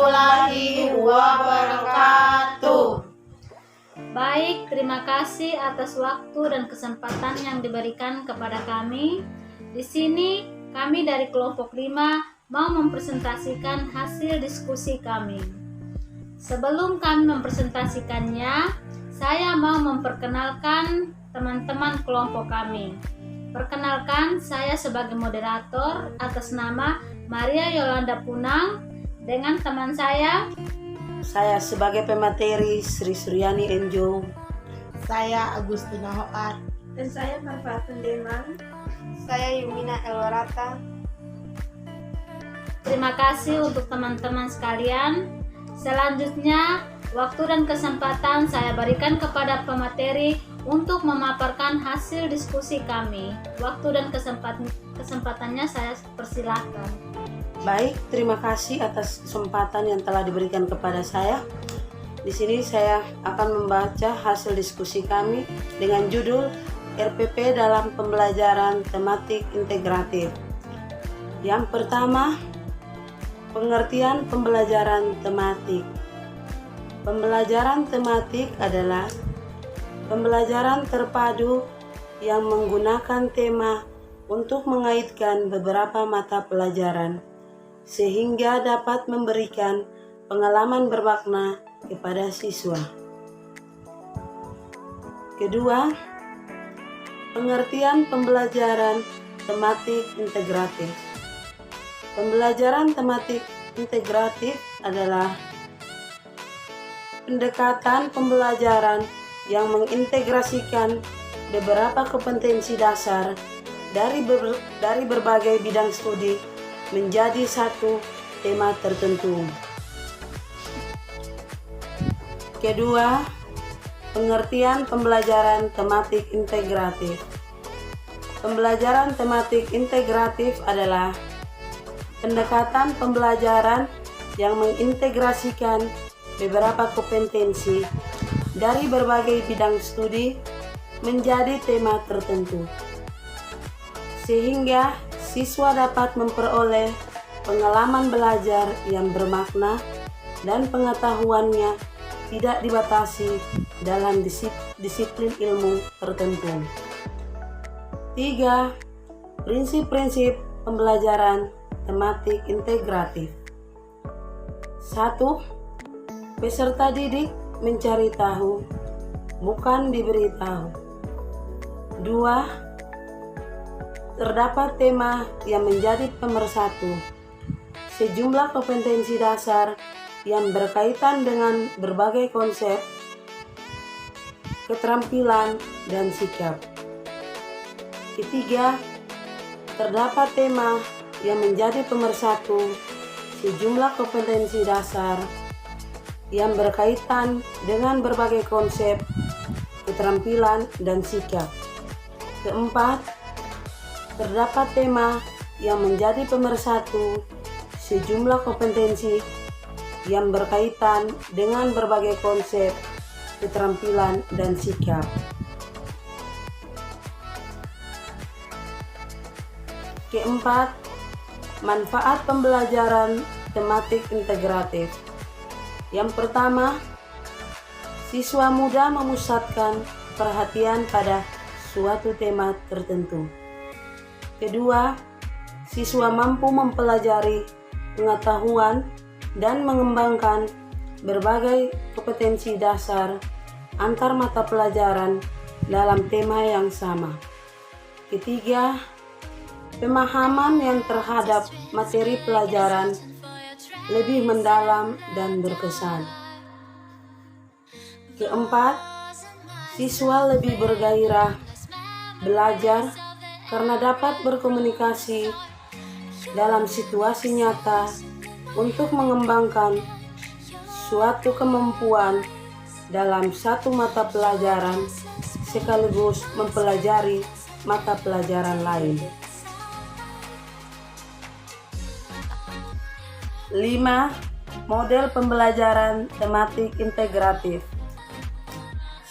warahmatullahi wabarakatuh. Baik, terima kasih atas waktu dan kesempatan yang diberikan kepada kami. Di sini kami dari kelompok 5 mau mempresentasikan hasil diskusi kami. Sebelum kami mempresentasikannya, saya mau memperkenalkan teman-teman kelompok kami. Perkenalkan, saya sebagai moderator atas nama Maria Yolanda Punang dengan teman saya sebagai pemateri Sri Suryani Enjo. Saya Agustina Hoar. Dan saya Marfatun Deman. Saya Yumina Elwarata. Terima kasih untuk teman-teman sekalian. Selanjutnya, waktu dan kesempatan saya berikan kepada pemateri untuk memaparkan hasil diskusi kami. Waktu dan kesempatannya saya persilahkan. Baik, terima kasih atas kesempatan yang telah diberikan kepada saya. Di sini saya akan membaca hasil diskusi kami dengan judul RPP dalam pembelajaran tematik integratif. Yang pertama, pengertian pembelajaran tematik. Pembelajaran tematik adalah pembelajaran terpadu yang menggunakan tema untuk mengaitkan beberapa mata pelajaran, sehingga dapat memberikan pengalaman bermakna kepada siswa. Kedua, pengertian pembelajaran tematik integratif. Pembelajaran tematik integratif adalah pendekatan pembelajaran yang mengintegrasikan beberapa kompetensi dasar dari berbagai bidang studi menjadi satu tema tertentu. Kedua, pengertian pembelajaran tematik integratif. Pembelajaran tematik integratif adalah pendekatan pembelajaran yang mengintegrasikan beberapa kompetensi dari berbagai bidang studi menjadi tema tertentu, sehingga siswa dapat memperoleh pengalaman belajar yang bermakna dan pengetahuannya tidak dibatasi dalam disiplin ilmu tertentu. 3. Prinsip-prinsip pembelajaran tematik integratif. 1. Peserta didik mencari tahu, bukan diberi tahu. 2. Terdapat tema yang menjadi pemersatu sejumlah kompetensi dasar yang berkaitan dengan berbagai konsep, keterampilan, dan sikap. Ketiga, terdapat tema yang menjadi pemersatu sejumlah kompetensi dasar yang berkaitan dengan berbagai konsep, keterampilan, dan sikap. Keempat, terdapat tema yang menjadi pemersatu sejumlah kompetensi yang berkaitan dengan berbagai konsep, keterampilan, dan sikap. Keempat, manfaat pembelajaran tematik integratif. Yang pertama, siswa muda memusatkan perhatian pada suatu tema tertentu. Kedua, siswa mampu mempelajari pengetahuan dan mengembangkan berbagai kompetensi dasar antar mata pelajaran dalam tema yang sama. Ketiga, pemahaman yang terhadap materi pelajaran lebih mendalam dan berkesan. Keempat, siswa lebih bergairah belajar karena dapat berkomunikasi dalam situasi nyata untuk mengembangkan suatu kemampuan dalam satu mata pelajaran sekaligus mempelajari mata pelajaran lain. 5. Model pembelajaran tematik integratif.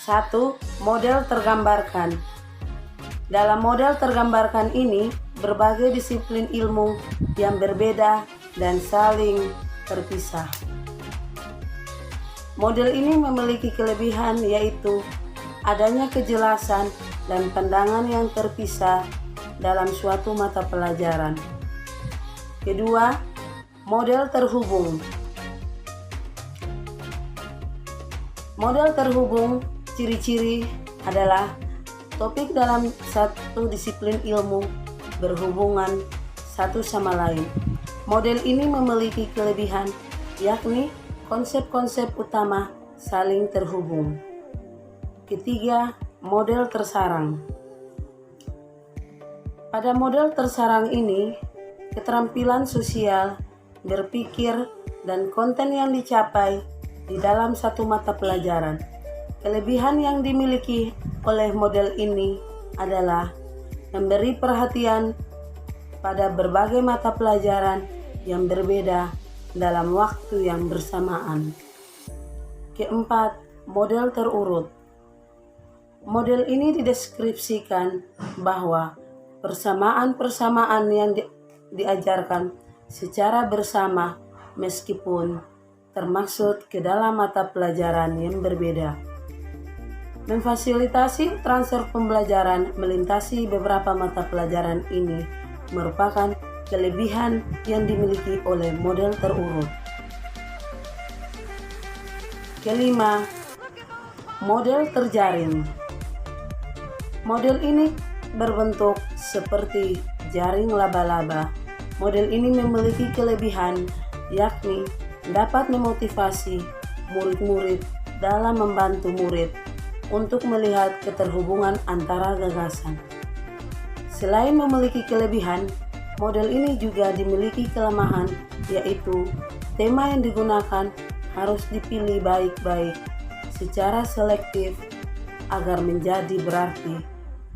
1. Model tergambarkan. Dalam model tergambarkan ini, berbagai disiplin ilmu yang berbeda dan saling terpisah. Model ini memiliki kelebihan yaitu adanya kejelasan dan pandangan yang terpisah dalam suatu mata pelajaran. Kedua, model terhubung. Model terhubung ciri-ciri adalah topik dalam satu disiplin ilmu berhubungan satu sama lain. Model ini memiliki kelebihan yakni konsep-konsep utama saling terhubung. Ketiga, model tersarang. Pada model tersarang ini, keterampilan sosial, berpikir, dan konten yang dicapai di dalam satu mata pelajaran. Kelebihan yang dimiliki oleh model ini adalah memberi perhatian pada berbagai mata pelajaran yang berbeda dalam waktu yang bersamaan. Keempat, model terurut. Model ini dideskripsikan bahwa persamaan-persamaan yang diajarkan secara bersama meskipun termaksud ke dalam mata pelajaran yang berbeda. Memfasilitasi transfer pembelajaran melintasi beberapa mata pelajaran ini merupakan kelebihan yang dimiliki oleh model terurut. Kelima, model terjaring. Model ini berbentuk seperti jaring laba-laba. Model ini memiliki kelebihan yakni dapat memotivasi murid-murid dalam membantu murid untuk melihat keterhubungan antara gagasan. Selain memiliki kelebihan, model ini juga dimiliki kelemahan, yaitu tema yang digunakan harus dipilih baik-baik secara selektif agar menjadi berarti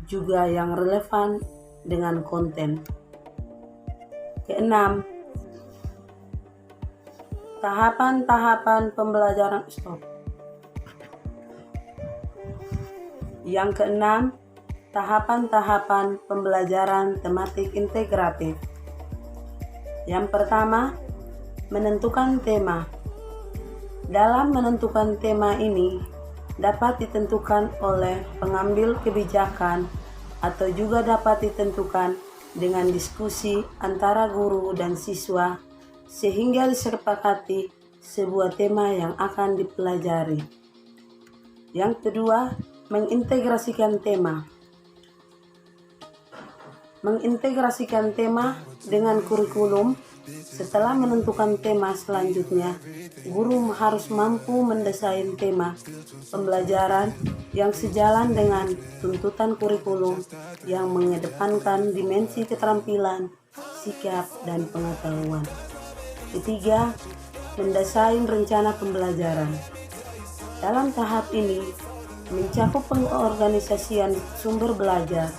juga yang relevan dengan konten. Keenam, tahapan-tahapan pembelajaran Yang keenam, tahapan-tahapan pembelajaran tematik integratif. Yang pertama, menentukan tema. Dalam menentukan tema ini dapat ditentukan oleh pengambil kebijakan atau juga dapat ditentukan dengan diskusi antara guru dan siswa sehingga disepakati sebuah tema yang akan dipelajari. Yang kedua, mengintegrasikan tema. Mengintegrasikan tema dengan kurikulum. Setelah menentukan tema selanjutnya, guru harus mampu mendesain tema pembelajaran yang sejalan dengan tuntutan kurikulum yang mengedepankan dimensi keterampilan, sikap, dan pengetahuan. Ketiga, mendesain rencana pembelajaran. Dalam tahap ini, mencakup pengorganisasian sumber belajar,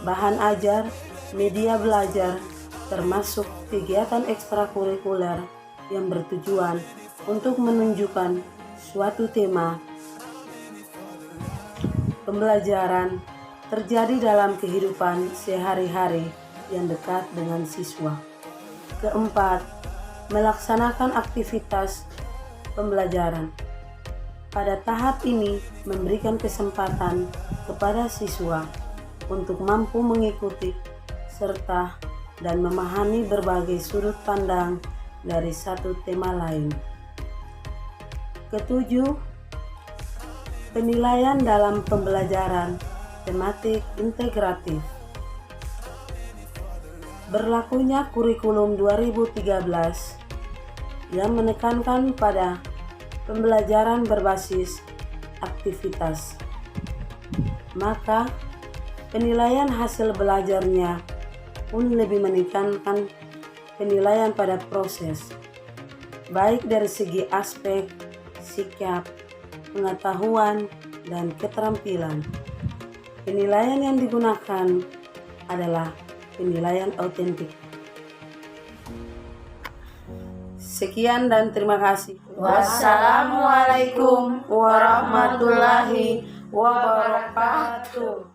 bahan ajar, media belajar, termasuk kegiatan ekstrakurikuler yang bertujuan untuk menunjukkan suatu tema pembelajaran terjadi dalam kehidupan sehari-hari yang dekat dengan siswa. Keempat, melaksanakan aktivitas pembelajaran. Pada tahap ini memberikan kesempatan kepada siswa untuk mampu mengikuti serta dan memahami berbagai sudut pandang dari satu tema lain. Ketujuh, penilaian dalam pembelajaran tematik integratif. Berlakunya kurikulum 2013 yang menekankan pada pembelajaran berbasis aktivitas, maka penilaian hasil belajarnya pun lebih menekankan penilaian pada proses, baik dari segi aspek, sikap, pengetahuan, dan keterampilan. Penilaian yang digunakan adalah penilaian autentik. Sekian dan terima kasih. Wassalamualaikum warahmatullahi wabarakatuh.